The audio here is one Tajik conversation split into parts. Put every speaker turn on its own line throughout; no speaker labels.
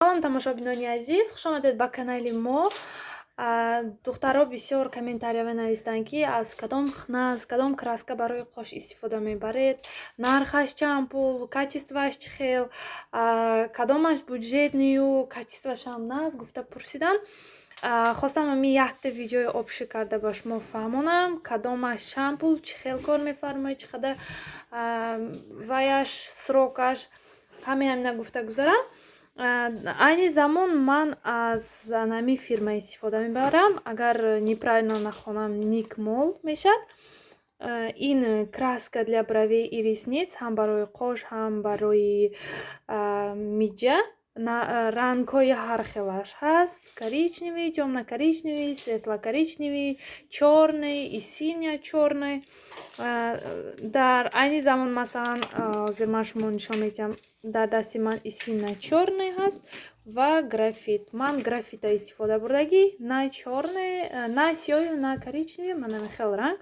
Салом тамошобинони азиз, хуш омадед ба канали мо. Духтаро бисёр комментария менависанд ки аз кадом хна, аз кадом краска барои қош истифода мебаред, нархаш чанд пул, качествоаш чӣ хел, кадомаш буҷетнию, качествоашам наст гуфта пурсиданд. Хостам ҳамин якта видеои обши карда ба шумо фаҳмонам кадомаш чанд пул, чӣ хел кор мефармоед, чӣ қадар ваяш, срокаш, ҳамина гуфта гузарам. Айни замон ман аз нами фирма истифода мебарам. Агар неправильно нахонам, Ник Мол мешад. Ин краска для бровей и ресниц, ҳам барои қош, ҳам барои миҷа. Рангҳои ҳар хелаш ҳаст: коричневый, тёмно-коричневый, светло-коричневый, чёрный и сине-чёрный. Дар айни замон масалан ҳозир ман шумо нишон медиҳам, дар дасти ман и сине-чёрный ҳаст ва графит. Ман графита истифода бурдагӣ, на чёрный, на сиёҳи, на коричневый, манами хел ранг.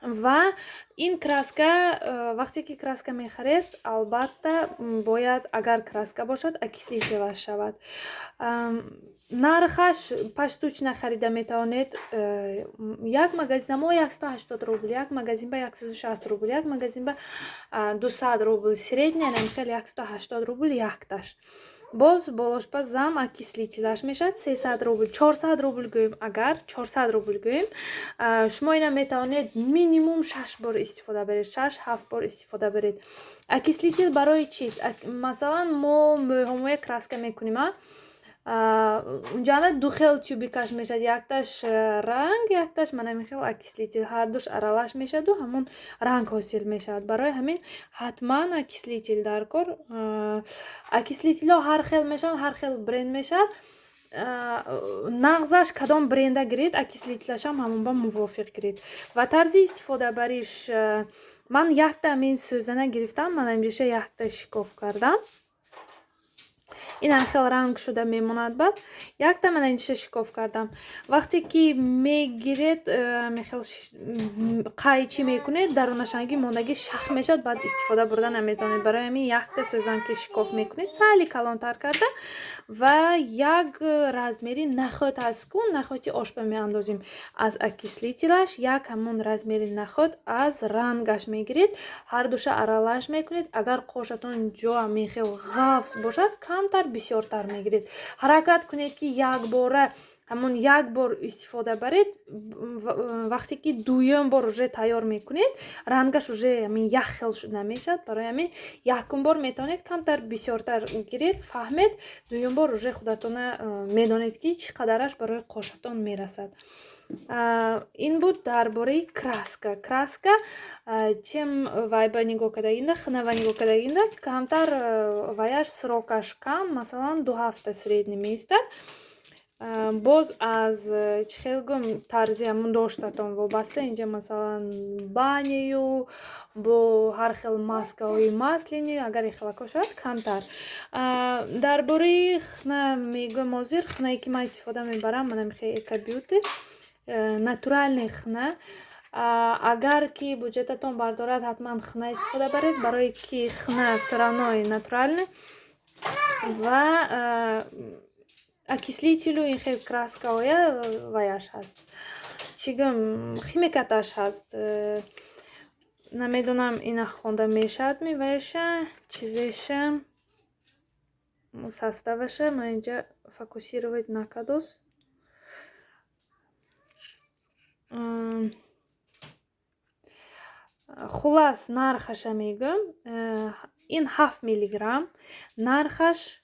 Ва ин краска вақте ки краска мехаред, албатта бояд, агар краска бошад, окислителаш шавад. Нархаш паштучна харида метавонед. Як магазин мо 180 рубл, як магазин ба 160 рубл, як магазин ба 200 рубл. Средня намхел 180 рубл якташ. Боз болошпа зам окислителаш мешад 300 рубл, 400 рубл гӯем. Агар 400 рубл гӯем, шумо ина метавонед минимум 6 бор истифода беред, 6-7 бор истифода беред. Окислител барои чист? Масалан мо мӯҳамоя краска мекуним, унҷана ду хел тюбикаш мешад, якташ ранг, якташ манами хел окислител, ҳардуш аралаш мешаду ҳамон ранг ҳосил мешавад. Барои ҳамин ҳатман окислител дар кор. Окислителҳо ҳар хел мешаванд, ҳар хел бренд мешавад. Нағзаш кадом бренда гиред, окислителашам ҳамон ба мувофиқ гиред. Ва тарзи истифода бариш, ман якта ҳамин сӯзана гирифтам, ман ҳамеша якта шикоф кардам. Инам хел ранг шуда мемонад. Баъд якта ман инча шикоф кардам. Вақте ки мегиред, мехел қайчӣ мекунед, дарунашанги мондаги шах мешад, баъд истифода бурда наметавонед. Барои ҳамин якта сӯзан ки шикоф мекунед, сайли калонтар карда ва як размери наход ҳаст ку нахоти ошпа меандозим аз окислителаш, як ҳамон размери наход аз рангаш мегиред, ҳардуша аралаш мекунед. Агар қошатон ҷо ҳамин хел ғафс бошад, камтар бисёртар мегиред. Ҳаракат кунед ки як бора ҳамон як бор истифода баред. Вақте ки дуюм бор уже тайёр мекунед, рангаш уже ҳамин як хел шуда мешад. Барои ҳамин якум бор метавонед камтар бисёртар гиред, фаҳмед. Дуюм бор уже худатона медонед ки чӣ қадараш барои қошатон мерасад. Ин буд дар бораи краска. Краска чем вай ба нигоҳ кардагинда, хна ва нигоҳ кардагинда, камтар ваяш срокаш кам, масалан 2 ҳафта средний меистад. Боз аз чӣ хел гӯм тарзи ҳамон доштатон вобаста. Инҷа масалан баняю бо ҳар хел маскаҳои маслини, агар ихлако шавад камтар. Дар бораи хна мегӯям ҳозир хнае ки ман истифода мебарам, манами хел Эко Бьюти натуральный хна. Агар ки буҷетатон бардорад, ҳатман хна истифода баред, барое ки хна всё равно натуральный ва окислителу ин хел краскаҳоя ваяш ҳаст. Чӣ гӯям, химикаташ ҳаст. Намедонам ина хонда мешавадми ваяша, чизеша, составаша ман инҷа фокусировать накардос. Хулас нархаша мегӯям. Ин 7 миллиграмм. Нархаш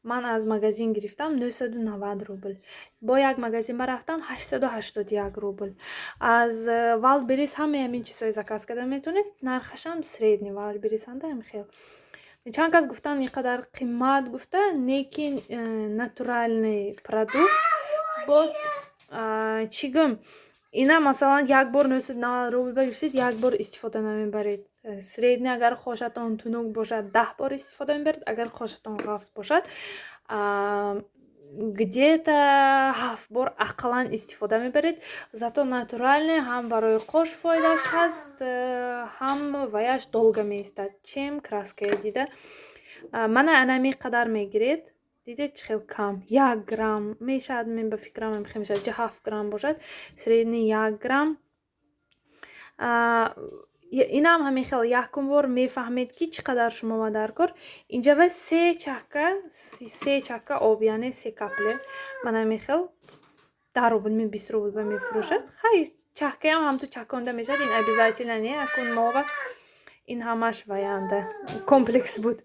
ман аз магазин гирифтам 990 рубл. Бо як магазин марафтам 881 рубл. Аз Wildberries ҳамаи ҳамин чизҳои заказ карда метавонед. Нархашам средний Wildberries-анда ҳам хел. Чанд кас гуфтан ин қадар қимат гуфта, неки натуральный продукт. Боз чӣ гӯям, ина масалан як бор 990 рубл гирифтед, як бор истифода намебаред. Средний агар қошатон тунук бошад 10 бор истифода мебаред, агар қошатон ғафс бошад где-то 7 бор ақаллан истифода мебаред. Зато натуральный, ҳам барои қош фоидаш ҳаст, ҳам ваяш долго меистад, чем краскаи дида. Мана анами қадар мегиред. дидед чӣ хел кам 1 грамм мешавад. мен ба фикрам мешавад 7 грамм бошад, средний 1 грамм. инам ҳамин хел якум бор мефаҳмед ки чӣ қадар шумо ва даркор. инҷа ва 3 чакка об, яъне 3 капле ман ҳамин хел 10 рубл 20 рубл ба мефурӯшад. хай чаккаам ҳамту чаконда мешавад. ин обязательно не акун мова, ин ҳамаш ваянда комплекс буд.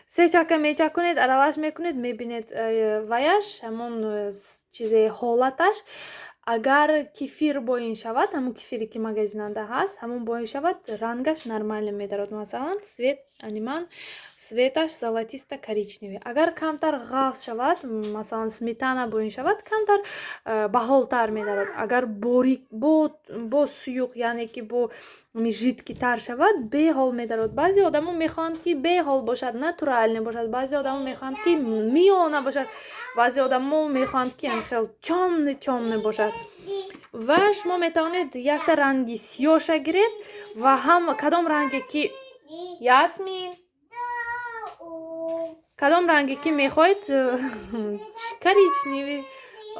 3 чакка мечакунед, аралаш мекунед, мебинед ваяш ҳамон чизе ҳолаташ. агар кефир боин шавад, ҳамон кефире ки магазинанда ҳаст, ҳамон боин шавад, рангаш нормально медарад. масалан свет аниман светаш золотисто коричневый. агар камтар ғафс шавад, масалан сметана боин шавад, камтар баҳолтар медарад. агар борик бо суюқ, яъне ки бо жидкитар шавад, беҳол медарад. баъзе одамо мехоҳанд ки беҳол бошад, натуральный бошад. баъзе одамо мехоҳанд ки миёна бошад. баъзе одамо мехоҳанд ки хел чомный бошад. ва шумо метавонед якта ранги сиёша гиред ва ҳам кадом ранге ки Ясмин кадом ранге ки мехоҳед коричневый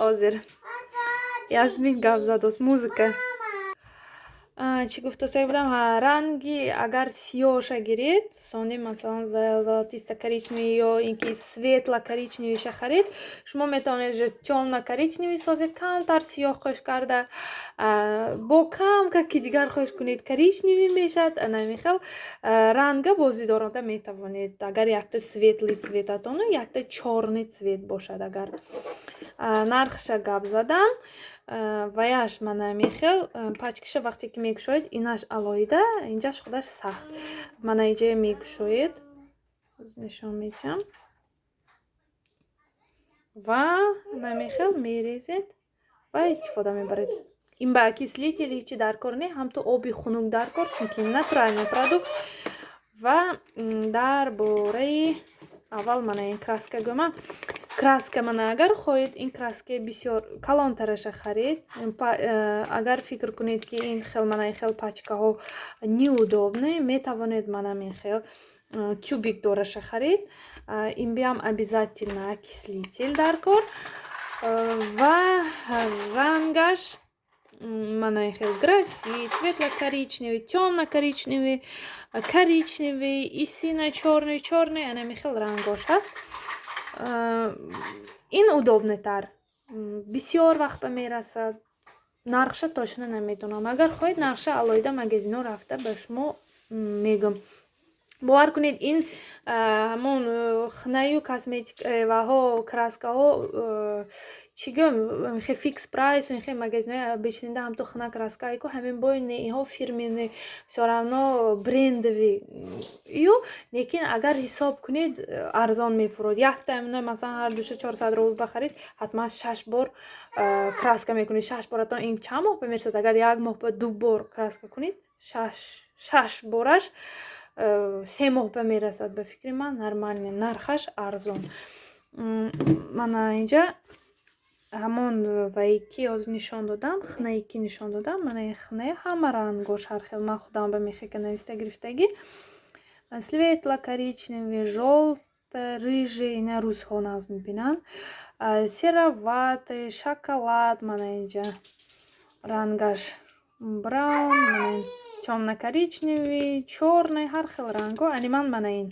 озир Ясмин гап задост музыка чӣ гуфтасай будам. ранги агар сиёша гиред, сони масалан золотисто коричневый ё ин ки светло коричневый шахаред, шумо метавонед тёмно коричневый созед, камтар сиёҳ хош карда бо камка ки дигар хош кунед коричневый мешад. ҳамин хел ранга бозидоранда метавонед. агар якта светли светатону, якта чорни цвет бошад. агар нархша гап задам, ваяш ман ҳамин хел пачкиша вақте ки мекушоед, инаш алоҳида, инҷаш худаш сахт. мана инҷа мекушоед, нишон медиҳам ва ҳамин хел мерезед ва истифода мебаред. ин ба окислители ҳичи даркор не, ҳамту оби хунук даркор, чунки натуральный продукт. ва дар бораи аввал мана ин краска гӯма. краска мана агар хоҳед ин краска бисёр калонтараша харед, агар фикр кунед ки ин хел мана ин хел пачкаҳо неудобны, метавонед мана ин хел тюбик дораша харед. ин биам обязательно окислитель даркор ва рангаш мана ин хел графит, светло коричневый, тёмно коричневый, коричневый и сино чорный ҳамин хел рангош ҳаст. ин удобнотар, бисёр вақт ба мерасад. нархша точно намедонам. агар хоҳед нархша алоҳида магазинҳо рафта ба шумо мегӯм. бовар кунед ин ҳамон хнаю косметикаҳо, краскаҳо чӣ гӯм фикс прайс ин магазинҳои бешинда ҳамту хна краскаи ку ҳамин бои не иҳо фирменный всё равно брендови ю, лекин агар ҳисоб кунед арзон мефурӯд. якта амино масалан ҳар душа 400 рубл бахаред, ҳатман 6 бор краска мекунед. 6 боратон ин чанд моҳ ба мерасад? агар 1 моҳ ба 2 бор краска кунед, 6 бораш 3 моҳ ба мерасад. ба фикри ман нормальный, нархаш арзон. мана инҷа ҳамон ваи ки ҳозир нишон додам, хнаи ки нишон додам, мана ин хна ҳама рангош ҳар хел. ман худам ба мехека нависта гирифтагӣ светло коричневый, жолто, рыжий, ина рӯзҳо нағз мебинанд. сероватый, шоколад, мана инҷа рангаш браун, мана тёмно коричневый, чорный, ҳар хел ранго. аниман мана ин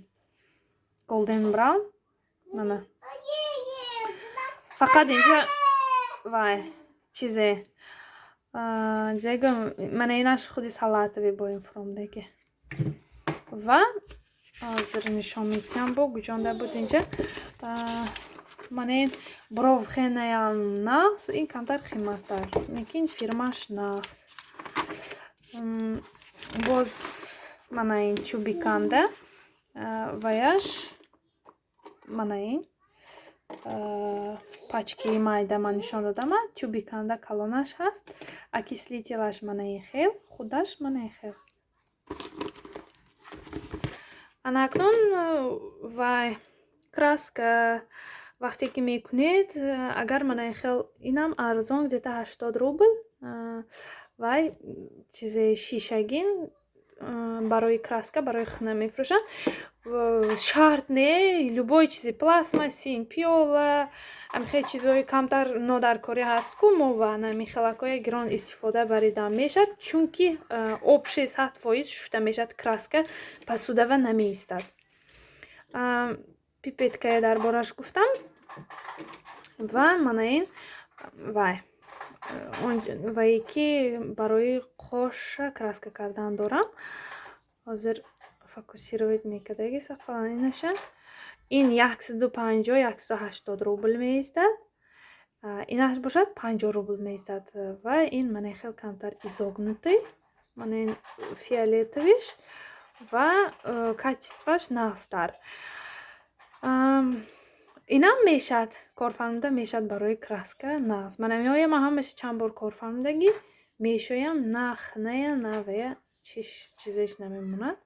голден браун, мана фақат инҷа вай чизе зегом мана инаш худи салатовый бо ин фромдаги. ва ҳозир нишон медиҳам бо гуҷонда буд инҷа мана ин бровхенаям нағз, ин камтар қиматтар, лекин фирмаш нағз. боз мана ин чӯбиканда ваяш мана ин пачки майда ман нишон додама, тюбиканда калонаш ҳаст, окислителаш мана ин хел, худаш мана ин хел. анакнун вай краска вақте ки мекунед, агар мана ин хел инам арзон где-то 80 рубл вай чизе шишагин барои краска, барои хна мефурӯшанд. шарт не любой чизи пластмассин пиёла амихел чизҳои камтар нодаркорӣ ҳаст ку мо ва намихелакҳои гирон истифода барида мешад чунки об 600% шушта мешад краска пас судава намеистад. Пипеткае дар бораш гуфтам ва мана ин вае ки барои қоша краска кардан дорам. ҳозир фокусировать мекардаги сақфаланинаша ин 150-180 рубл меистад. Инаш бошад 50 рубл меистад ва ин мана хел камтар изогнутый мана ин фиолетовиш ва качестваш нағзтар. Инам мешад корфармуда мешад барои краска нағз. Мана меоям ҳамаша чанд бор корфармудагӣ мешоям на хная на вая чизеш намемонад.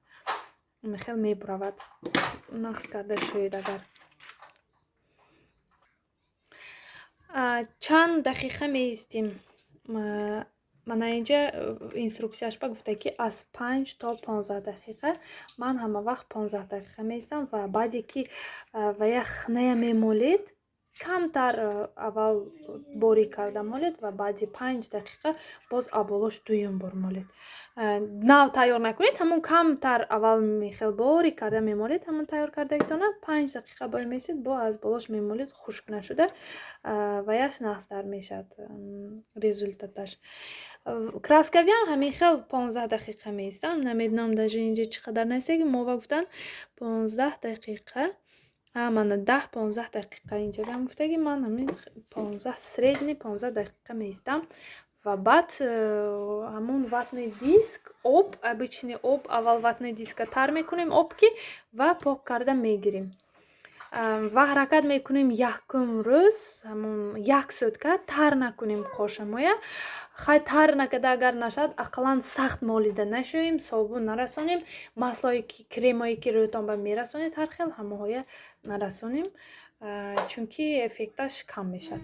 Мехел мебуравад нағз карда шоед агар чанд дақиқа меистим. мана инҷа инструксияш ба гуфта ки аз 5 то 15 дақиқа. Ман ҳама вақт 15 дақиқа меистам ва баъде ки вая хная мемолед камтар аввал борик карда молед ва баъди 5 дақиқа боз аввалош дуюм бор молед. нав тайёр накунед, ҳамон камтар аввал мехел борик карда мемолед, ҳамон тайёр кардагитона 5 дақиқа бой месид бо аз болош мемолед хушк нашуда ваяш нағзтар мешад результаташ. краскавиам ҳамин хел 15 дақиқа меистам. Намедонам даже инҷа чӣ қадар настаги мо ва гуфтан 15 дақиқа. Мана 10-15 дақиқа инҷа биам гуфтаги ман ҳамин 15 средни 15 дақиқа меистам ва баъд ҳамон ватни диск об обычный об аввал ватни диска тар мекунем об ки ва пок карда мегирем ва ҳаракат мекунем якум рӯз ҳамон 1 сутка тар накунем қошамоя. хай тар накарда агар нашад ақаллан сахт молида нашоем, собун нарасонем, маслои ки кремое ки рӯтон ба мерасонед ҳар хел ҳамаҳоя нарасонем чунки эффекташ кам мешад.